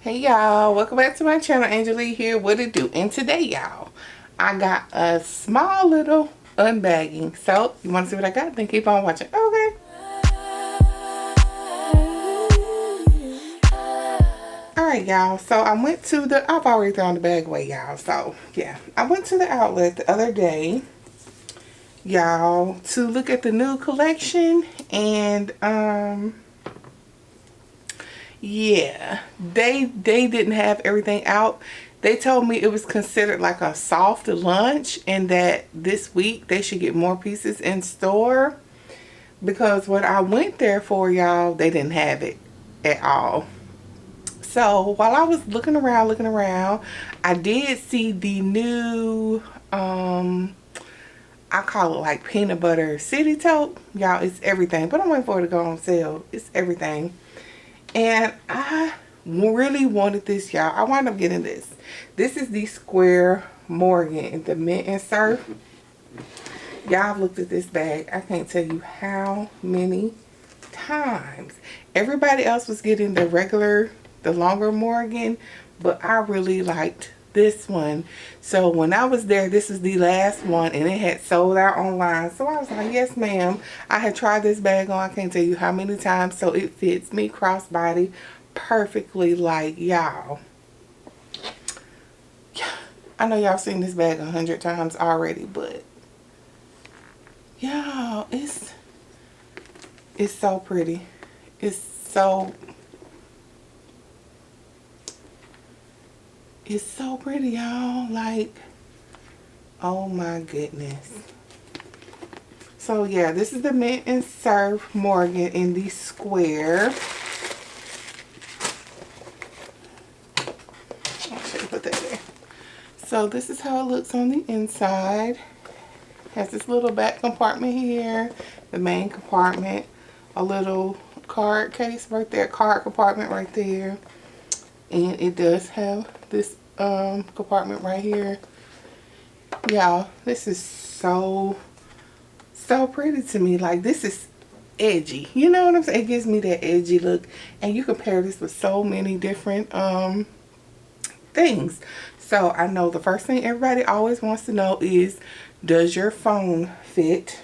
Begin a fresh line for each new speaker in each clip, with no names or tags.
Hey y'all, welcome back to my channel. Angela here. What it do? And today y'all, I got a small little unbagging. So you want to see what I got? Then keep on watching. Okay. Alright y'all, so I went to I've already thrown the bag away y'all. So yeah, I went to the outlet the other day, y'all, to look at the new collection. And yeah, they didn't have everything out. They told me it was considered like a soft lunch and that this week they should get more pieces in store, because what I went there for, y'all, they didn't have it at all. So while I was looking around, I did see the new I call it like peanut butter city tote. Y'all, it's everything, but I'm waiting for it to go on sale. It's everything. And I really wanted this, y'all. I wound up getting this. This is the Square Morgan, the mint and surf. Y'all, I've looked at this bag, I can't tell you how many times. Everybody else was getting the regular, the longer Morgan, but I really liked this one. So when I was there, this is the last one and it had sold out online. So I was like, yes ma'am. I had tried this bag on, I can't tell you how many times. So it fits me crossbody perfectly, like, y'all. I know y'all seen this bag 100 times already, but y'all, it's so pretty. It's so pretty, y'all. Like, oh my goodness. So yeah, this is the mint and surf Morgan in the square. I should put that there. So this is how it looks on the inside. Has this little back compartment here, the main compartment, a little card case right there, card compartment right there, and it does have this compartment right here. Y'all, this is so pretty to me. Like, this is edgy, you know what I'm saying? It gives me that edgy look, and you can pair this with so many different things. So I know the first thing everybody always wants to know is, does your phone fit?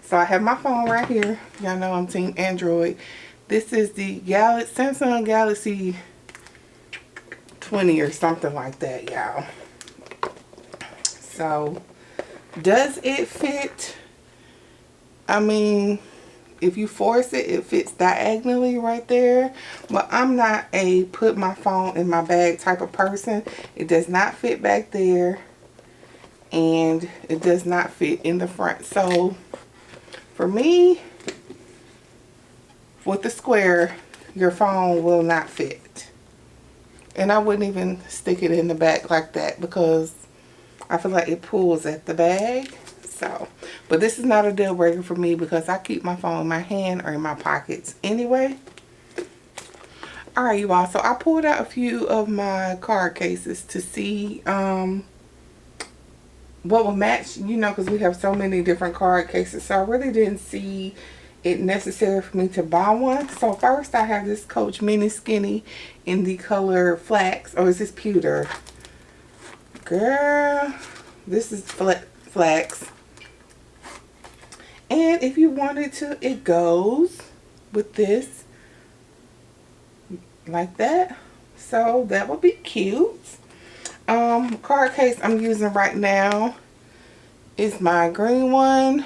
So I have my phone right here. Y'all know I'm team Android. This is the Samsung Galaxy 20 or something like that, y'all. So does it fit? I mean, if you force it, it fits diagonally right there. But I'm not a put my phone in my bag type of person. It does not fit back there, and it does not fit in the front. So for me, with the square, your phone will not fit. And I wouldn't even stick it in the back like that, because I feel like it pulls at the bag. So, but this is not a deal breaker for me, because I keep my phone in my hand or in my pockets anyway. Alright, you all. So I pulled out a few of my card cases to see what will match, you know, because we have so many different card cases. So I really didn't see it necessary for me to buy one. So first I have this Coach Mini Skinny in the color flax, or is this pewter? Girl, this is flax. And if you wanted to, it goes with this like that. So that would be cute. Card case I'm using right now is my green one.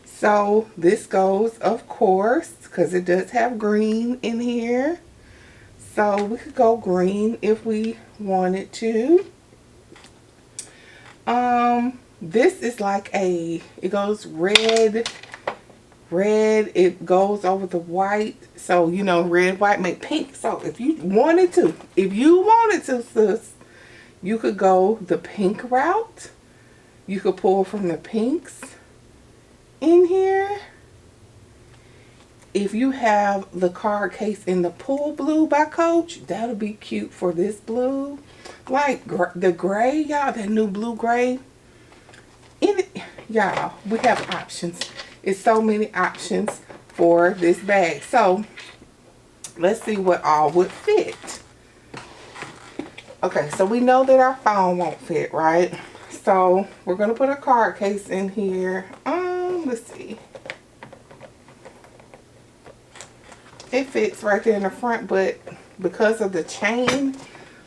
So this goes, of course, because it does have green in here. So we could go green if we wanted to. This is like it goes red, it goes over the white. So, you know, red, white make pink. So if you wanted to, sis, you could go the pink route. You could pull from the pinks in here. If you have the card case in the Pool Blue by Coach, that'll be cute for this blue. Like the gray, y'all, that new blue gray. In it, y'all, we have options. It's so many options for this bag. So let's see what all would fit. Okay, so we know that our phone won't fit, right? So we're gonna put a card case in here. Let's see. It fits right there in the front, but because of the chain,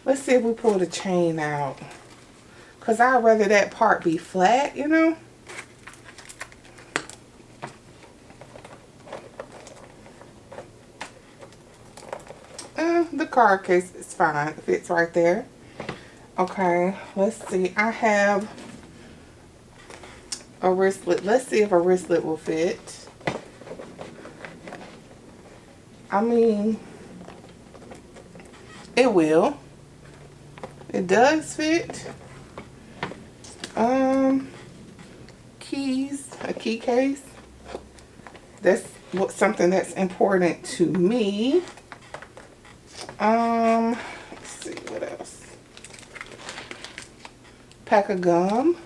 let's see if we pull the chain out. Because I'd rather that part be flat, you know? The card case is fine. It fits right there. Okay, let's see. I have a wristlet. Let's see if a wristlet will fit. I mean, it will. It does fit. Keys, a key case. That's something that's important to me. Let's see what else. Pack of gum.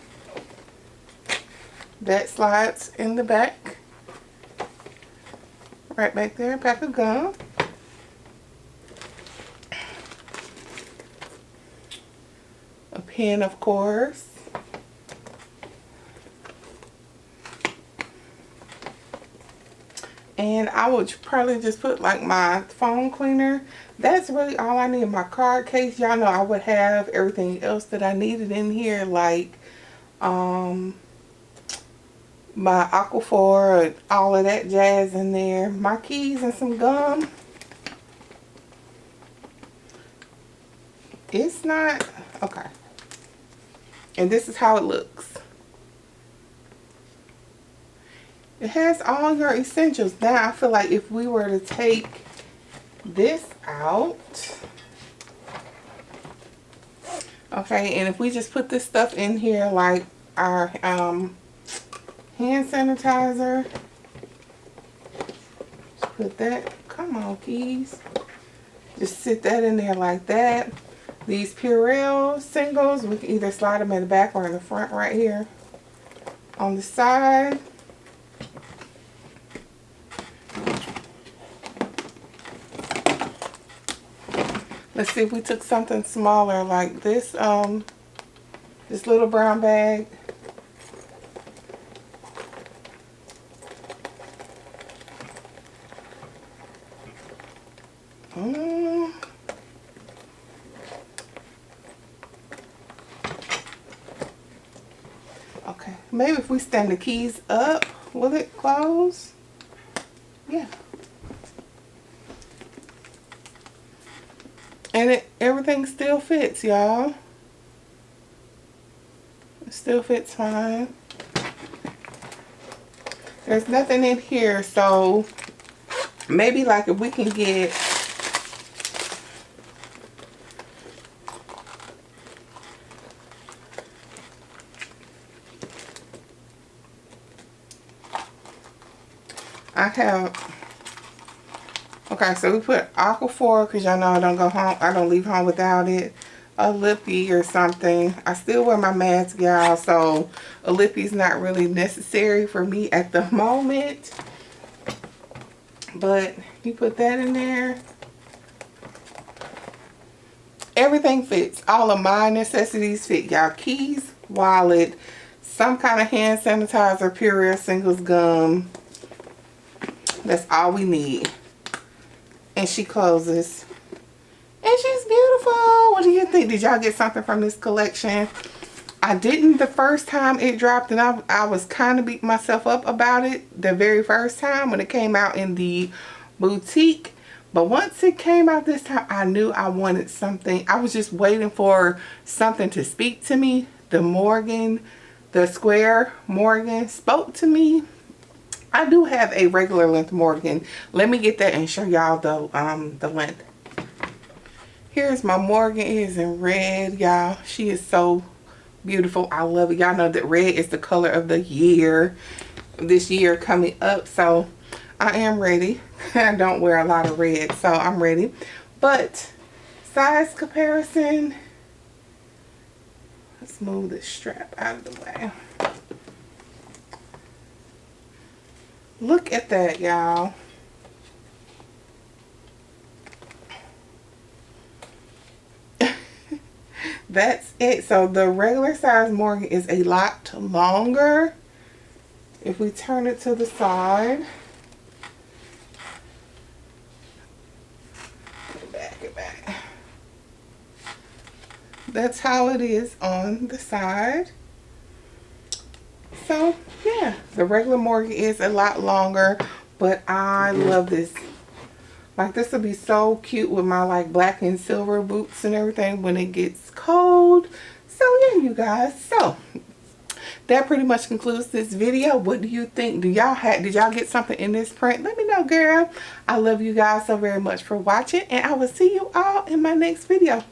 That slides in the back. Right back there, pack of gum. A pen, of course. And I would probably just put like my phone cleaner. That's really all I need. My card case. Y'all know I would have everything else that I needed in here, like my Aquaphor and all of that jazz in there. My keys and some gum. It's not okay. And this is how it looks. It has all your essentials. Now I feel like if we were to take this out, okay, and if we just put this stuff in here, like our hand sanitizer, just put that, come on keys, just sit that in there like that. These Purell singles, we can either slide them in the back or in the front right here on the side. Let's see if we took something smaller like this, this little brown bag. Okay, maybe if we stand the keys up, will it close? Yeah. And everything still fits, y'all. It still fits fine. There's nothing in here, so maybe like if we can get okay, so we put Aquaphor because y'all know I don't go home. I don't leave home without it. A lippy or something. I still wear my mask, y'all, so a lippy is not really necessary for me at the moment. But you put that in there. Everything fits. All of my necessities fit, y'all. Keys, wallet, some kind of hand sanitizer, Purell singles, gum. That's all we need. And she closes. And she's beautiful. What do you think? Did y'all get something from this collection? I didn't the first time it dropped, and I was kind of beating myself up about it the very first time when it came out in the boutique. But once it came out this time, I knew I wanted something. I was just waiting for something to speak to me. The square Morgan spoke to me. I do have a regular length Morgan. Let me get that and show y'all the length. Here's my Morgan. It is in red, y'all. She is so beautiful. I love it. Y'all know that red is the color of the year. This year coming up, so I am ready. I don't wear a lot of red, so I'm ready. But size comparison. Let's move this strap out of the way. Look at that, y'all. that's it. So the regular size Morgan is a lot longer. If we turn it to the side, back. That's how it is on the side. So yeah, the regular Morgan is a lot longer, but I love this. Like, this will be so cute with my like black and silver boots and everything when it gets cold. So yeah, you guys. So that pretty much concludes this video. What do you think? Did y'all get something in this print? Let me know, girl. I love you guys so very much for watching, and I will see you all in my next video.